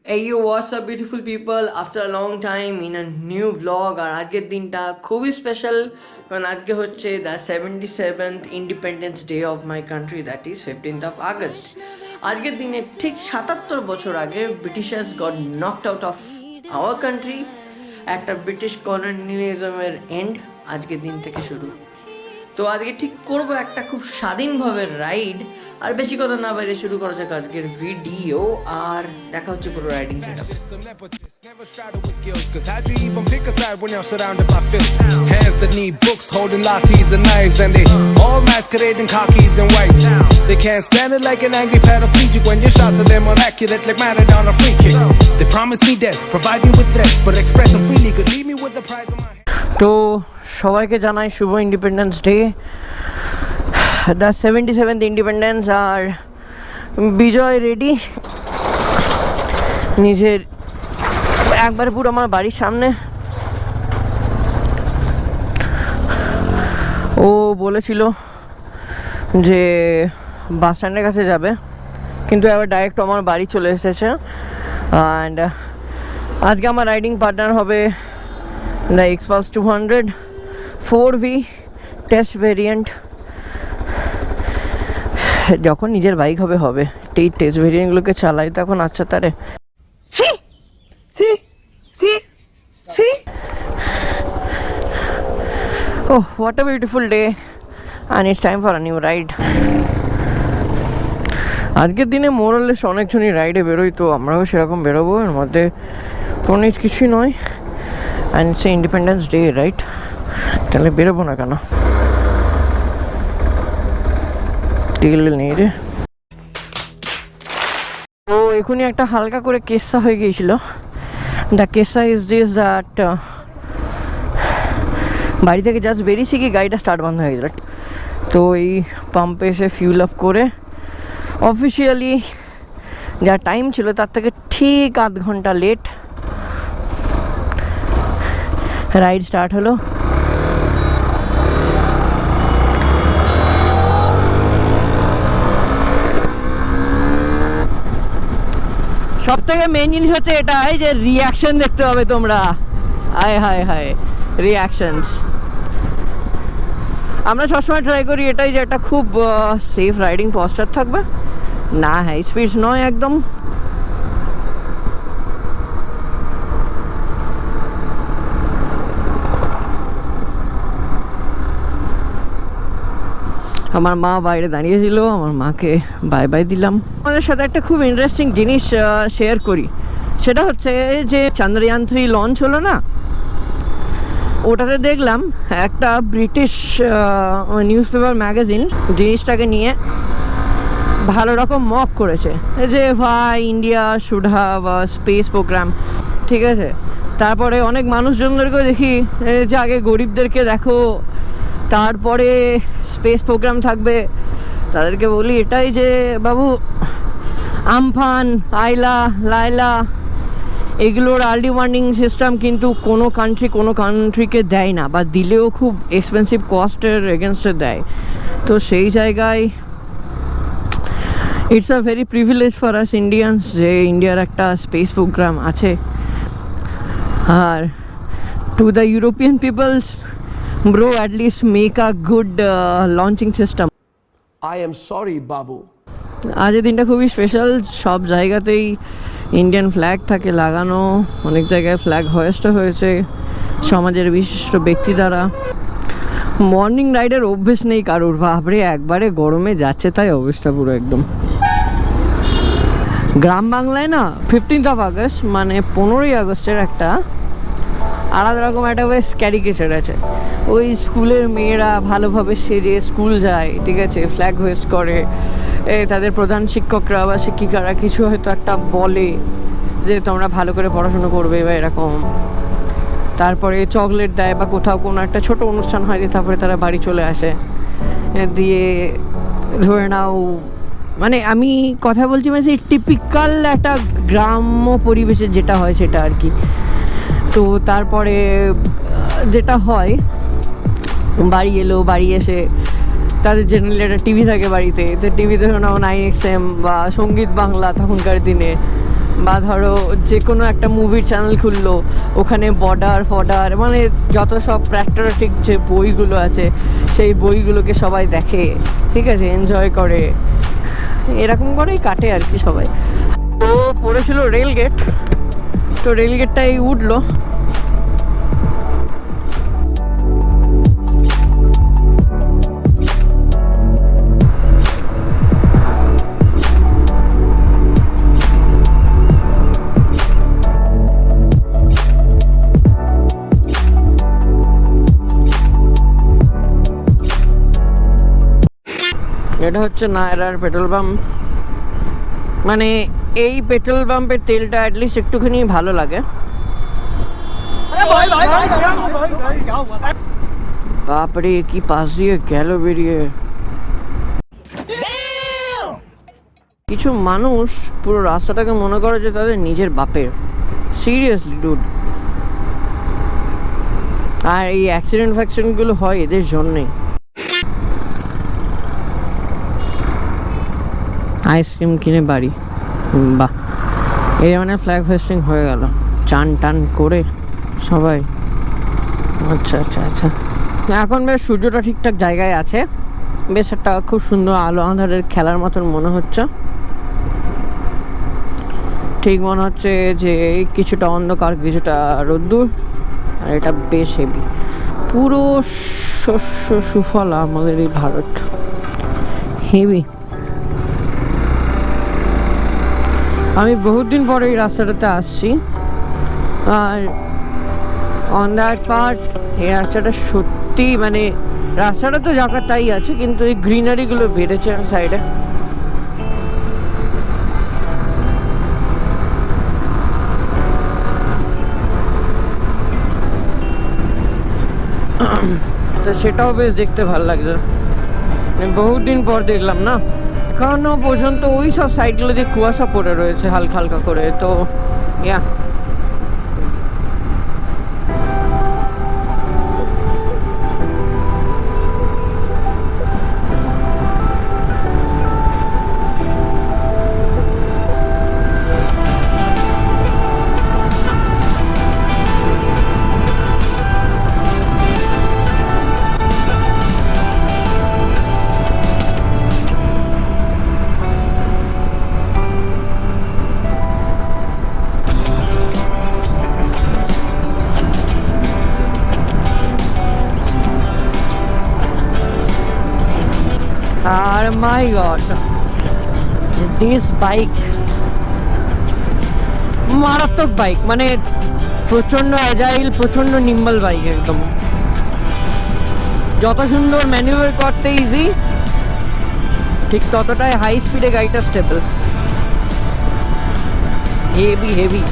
Hey yo, what's up beautiful people? After a long time in a new vlog আর আজকের দিনটা খুবই special কারণ আজকে হচ্ছে the 77th independence day of my country, that is 15th of August। আজকের দিনে ঠিক 77 বছর আগে ব্রিটিশার্স goat knocked out of our country. একটা ব্রিটিশ কলোনিয়ালিজমের এন্ড আজকের দিন থেকে শুরু। তো আজকে ঠিক করব একটা খুব স্বাধীনভাবে রাইড। আর বেশি কথা না বাইরে শুরু করা যাক আজকের ভিডিও, আর দেখা হচ্ছে পুরো riding setup. Never straddle with guilt, cause how'd you even pick a side when you're surrounded by filth? Hands that need books, holding lathis and knives, and they all masquerading khakis and whites. They can't stand it like an angry paraplegic when your shots of them are accurate like Maradona free kicks. They promise me death, provide me with threats, for expressing freely could leave me with a prize on my head. তো সবাইকে জানাই শুভ independence day, the 77th independence. আর বিজয় ready, নিজের একবার পুরো আমার বাড়ির সামনে। ও বলেছিল যে বাস স্ট্যান্ডের কাছে যাবে, কিন্তু এবার ডাইরেক্ট আমার বাড়ি চলে এসেছে। অ্যান্ড আজকে আমার রাইডিং পার্টনার হবে the xpulse 200 4V test variant. যখন নিজের বাইক হবে হবে এই টেস্ট ভেরিয়েন্টগুলোকে চালাই তখন আচ্ছা তারে Oh, what a beautiful day, and it's time for a new ride. আজকের দিনে মোরালেস অনেকজনই রাইডে বেরোই, তো আমরাও সেরকম বেরোবো। এর মধ্যে কোনো কিছুই নয়, and its independence day, right? তাহলে বেরোবো না কেন? তেল নেই রে। তো এখনই একটা হালকা করে কেসা হয়ে গিয়েছিল। দ্য কেসা ইজ দিস দ্যাট বাড়ি থেকে জাস্ট বেরিয়েছি কি গাড়িটা স্টার্ট বন্ধ হয়ে গেল। তো এই পাম্পে এসে ফিউল আপ করে অফিসিয়ালি যা টাইম ছিল তার থেকে ঠিক আধ ঘন্টা লেট রাইড স্টার্ট হলো। সব থেকে মেন জিনিস হচ্ছে এটাই যে রিয়াকশন দেখতে হবে তোমরা। হায় হায় হায় রিয়াকশনস। আমরা সবসময় ট্রাই করি এটাই যে একটা খুব সেফ রাইডিং পস্টার থাকবে, না হাই স্পিড নয় একদম। আমার মা বাইরে দাঁড়িয়েছিল, আমার মাকে বাই বাই দিলাম। আমাদের সাথে একটা খুব ইন্টারেস্টিং জিনিস শেয়ার করি, সেটা হচ্ছে যে চন্দ্রয়ান 3 লঞ্চ হলো না, ওটাতে দেখলাম একটা ব্রিটিশ নিউজ পেপার ম্যাগাজিন জিনিসটাকে নিয়ে ভালো রকম মক করেছে যে ভাই India should have a space programme, ঠিক আছে। তারপরে অনেক মানুষজনদেরকে দেখি যে আগে গরিবদেরকে দেখো, তারপরে স্পেস প্রোগ্রাম থাকবে। তাদেরকে বলি এটাই যে বাবু আমফান, আইলা, লাইলা এগুলোর আর্লি ওয়ার্নিং সিস্টেম কিন্তু কোনো কান্ট্রিকে দেয় না, বা দিলেও খুব এক্সপেন্সিভ কস্টের এগেনস্টে দেয়। তো সেই জায়গায় it's a very privilege for us Indians যে ইন্ডিয়ার একটা স্পেস প্রোগ্রাম আছে। আর to the European peoples, bro, at least make a good launching system. I am sorry, Babu. আজের দিনটা খুবই স্পেশাল। সব জায়গাতেই ইন্ডিয়ান ফ্ল্যাগ থাকে লাগানো, অনেক জায়গায় ফ্ল্যাগ হোয়েস্ট হয়েছে সমাজের বিশিষ্ট ব্যক্তি দ্বারা। মর্নিং রাইডের অভ্যেস নেই কারোর, বাপরে একবারে গরমে যাচ্ছে তাই অবস্থা পুরো একদম। গ্রাম বাংলায় না 15th of August মানে 15ই আগস্টের একটা আলাদা রকম একটা বেশ ক্যারিকেচার আছে। ওই স্কুলের মেয়েরা ভালোভাবে সেজে স্কুল যায়, ঠিক আছে, ফ্ল্যাগ হোয়েস্ট করে, তাদের প্রধান শিক্ষকরা বা শিক্ষিকারা কিছু হয়তো একটা বলে যে তোমরা ভালো করে পড়াশুনো করবে বা এরকম। তারপরে চকলেট দেয় বা কোথাও কোনো একটা ছোট অনুষ্ঠান হয়, তারপরে তারা বাড়ি চলে আসে। দিয়ে ধরে নাও, মানে আমি কথা বলছি মানে সেই টিপিক্যাল একটা গ্রাম্য পরিবেশে যেটা হয় সেটা আর কি। তো তারপরে যেটা হয়, বাড়ি এলো, বাড়ি এসে তাদের জেনারেলি একটা টিভি থাকে বাড়িতে, তো টিভিতে শোনাও 9XM বা সঙ্গীত বাংলা তখনকার দিনে। বা ধরো যে কোনো একটা মুভির চ্যানেল খুললো, ওখানে বর্ডার ফর্ডার মানে যত সব প্র্যাক্টোরেটিক যে বইগুলো আছে সেই বইগুলোকে সবাই দেখে, ঠিক আছে, এনজয় করে, এরকম করেই কাটে আর কি সবাই। তো পড়েছিল রেলগেট, তো রেলগেটটাই উঠলো। এটা হচ্ছে নায়রার পেট্রোল পাম্প। মানে এই পেট্রোল পাম্পের তেলটা অ্যাটলিস্ট একটুখানি ভালো লাগে। বাপরে কি পাশ দিয়ে গেল বেরিয়ে। কিছু মানুষ পুরো রাস্তাটাকে মনে করে যে তাদের নিজের বাপের, সিরিয়াসলি ডুড। আর এই অ্যাক্সিডেন্টগুলো হয় এদের জন্যেই। আইসক্রিম কিনে বাড়ি, বাহ, এই মানে ফ্ল্যাগ হোয়েস্টিং হয়ে গেল, চান টান করে সবাই। আচ্ছা আচ্ছা আচ্ছা, এখন বেশ সূর্যটা ঠিকঠাক জায়গায় আছে, বেশ একটা খুব সুন্দর আলো আঁধারের খেলার মতন মনে হচ্ছে। ঠিক মনে হচ্ছে যে কিছুটা অন্ধকার কিছুটা রোদ্দুর, আর এটা বেশ হেভি। পুরো শস্য সুফলা আমাদের এই ভারত, হেভি। আমি বহুত দিন পরে এই রাস্তাটাতে আসছি, আর অন দ্যাট পার্ট এই রাস্তাটা সত্যি মানে রাস্তাটা তো জায়গা তাই আছে, কিন্তু এই গ্রিনারিগুলো বেড়েছে সাইডে। তো সেটাও বেশ দেখতে ভালো লাগছে, বহুত দিন পর দেখলাম না। এখনো পর্যন্ত ওই সব সাইডগুলো দিয়ে কুয়াশা পড়ে রয়েছে হালকা হালকা করে, তো ইয়া। আর মাই গড, দিস বাইক মারাত্মক বাইক, মানে প্রচন্ড অ্যাজাইল, প্রচন্ড নিম্বল বাইক একদম। যত সুন্দর ম্যানুভার করতে ইজি, ঠিক ততটাই হাই স্পিডে গাড়িটা স্টেবল, হেভি হেভি।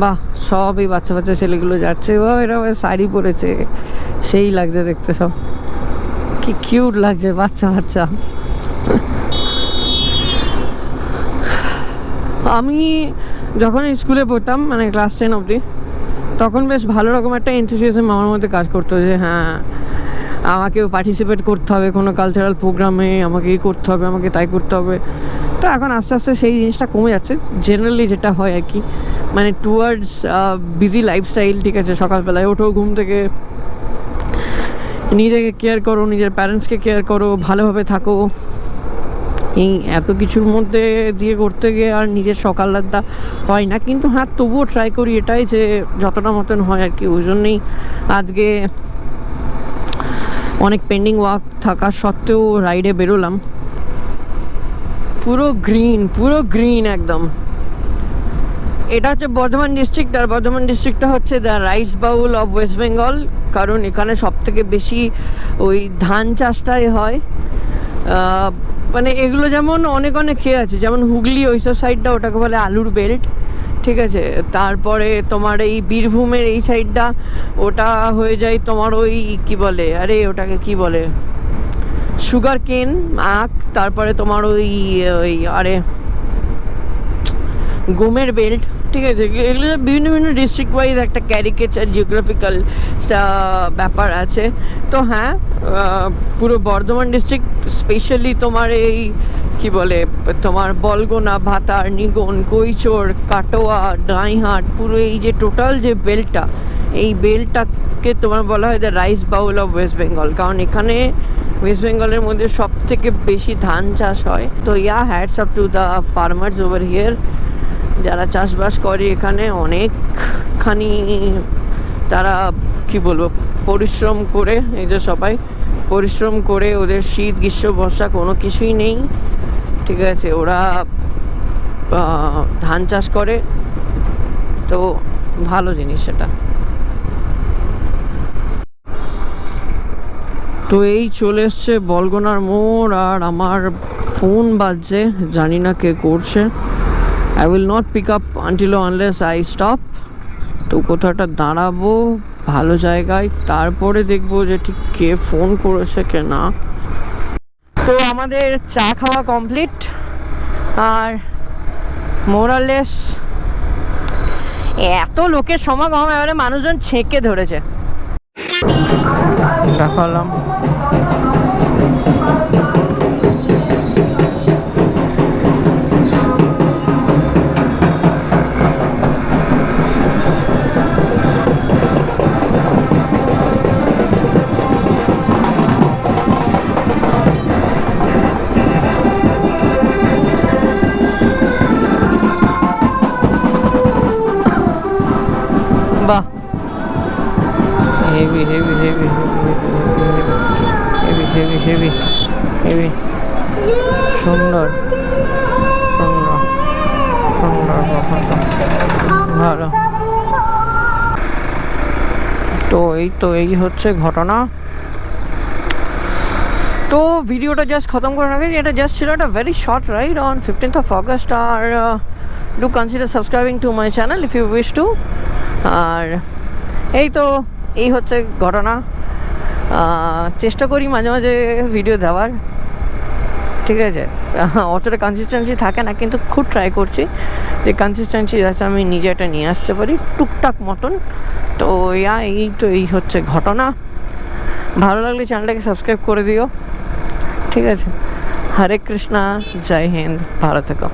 বাহ, সব এই বাচ্চা বাচ্চা ছেলেগুলো যাচ্ছে, ও এরা শাড়ি পরেছে, সেই লাগছে দেখতে, সব কি কিউট লাগছে, বাচ্চা বাচ্চা। আমি যখন স্কুলে পড়তাম মানে ক্লাস 10 অবধি, তখন বেশ ভালো রকম একটা এনথুসিয়াজম আমার মধ্যে কাজ করতো যে হ্যাঁ আমাকেও পার্টিসিপেট করতে হবে কোনো কালচারাল প্রোগ্রামে, আমাকে এই করতে হবে, আমাকে তাই করতে হবে। তো এখন আস্তে আস্তে সেই জিনিসটা কমে যাচ্ছে জেনারেলি, যেটা হয় আর কি, মানে টুয়ার্ডস বিজি লাইফস্টাইল। ঠিক আছে, সকালবেলায় ওঠো ঘুম থেকে, নিজেকে কেয়ার করো, নিজের প্যারেন্টসকে কেয়ার করো, ভালোভাবে থাকো, এই এত কিছুর মধ্যে দিয়ে করতে গিয়ে আর নিজের সকালটা হয় না। কিন্তু হ্যাঁ তবুও ট্রাই করি এটাই যে যতটা মতন হয় আর কি। ওই জন্যেই আজকে অনেক পেন্ডিং ওয়ার্ক থাকা সত্ত্বেও রাইডে বেরোলাম। পুরো গ্রিন, পুরো গ্রিন একদম। এটা হচ্ছে বর্ধমান ডিস্ট্রিক্ট, আর বর্ধমান ডিস্ট্রিক্টটা হচ্ছে the rice bowl of West Bengal, কারণ এখানে সব থেকে বেশি ওই ধান চাষটাই হয়। মানে এগুলো যেমন অনেক অনেক খেয়ে আছে, যেমন হুগলি ওইসব সাইডটা ওটাকে বলে আলুর বেল্ট, ঠিক আছে। তারপরে তোমার এই বীরভূমের এই সাইডটা ওটা হয়ে যায় তোমার ওই কি বলে, আরে ওটাকে কি বলে, সুগার কেন আখ। তারপরে তোমার ওই ওই আরে গমের বেল্ট, ঠিক আছে, এগুলো বিভিন্ন বিভিন্ন ডিস্ট্রিক্ট ওয়াইজ একটা ক্যারিকেচার জিওগ্রাফিক্যাল ব্যাপার আছে। তো হ্যাঁ, পুরো বর্ধমান ডিস্ট্রিক্ট স্পেশালি তোমার এই কি বলে তোমার বলগোনা, ভাতার, নিগন, কৈচোর, কাটোয়া, ডাইহাট, পুরো এই যে টোটাল যে বেল্টটা, এই বেল্টটাকে তোমার বলা হয় the rice bowl of West Bengal, কারণ এখানে ওয়েস্ট বেঙ্গলের মধ্যে সব থেকে বেশি ধান চাষ হয়। তো hats up to the farmers over here, যারা চাষবাস করে এখানে অনেকখানি তারা কি বলবো পরিশ্রম করে, এই যে সবাই পরিশ্রম করে, ওদের শীত গ্রীষ্ম বর্ষা কোনো কিছুই নেই, ঠিক আছে, ওরা ধান চাষ করে, তো ভালো জিনিস সেটা। তো এই চলে এসছে বলগোনার মোড়, আর আমার ফোন বাজছে, জানি না কে করছে। I will not pick up until unless I stop. তো কোথাটা দাঁড়াবো ভালো জায়গায়, তারপরে দেখবো যে ঠিক কে ফোন করেছে কে না। তো আমাদের চা খাওয়া কমপ্লিট, আর মোরালেস এত লোকের সমাগম, এবারে মানুষজন ছেঁকে ধরেছে। দেখালাম বাহ, heavy heavy heavy heavy heavy heavy heavy, সুন্দর সুন্দর সুন্দর, ভালো। তো এই হচ্ছে ঘটনা। তো ভিডিওটা জাস্ট খতম করে রাখি, এটা জাস্ট ছিল একটা very short ride on 15th of August, আর do consider subscribing to my channel if you wish to. আর এই হচ্ছে ঘটনা। চেষ্টা করি মাঝে মাঝে ভিডিও দেওয়ার, ঠিক আছে, অতটা কনসিস্টেন্সি থাকে না, কিন্তু খুব ট্রাই করছি যে কনসিস্টেন্সি যাতে আমি নিজে এটা নিয়ে আসতে পারি টুকটাক মতন। তো এই হচ্ছে ঘটনা। ভালো লাগলে চ্যানেলটাকে সাবস্ক্রাইব করে দিও, ঠিক আছে। হরে কৃষ্ণা, জয় হিন্দ, ভালো থেকো।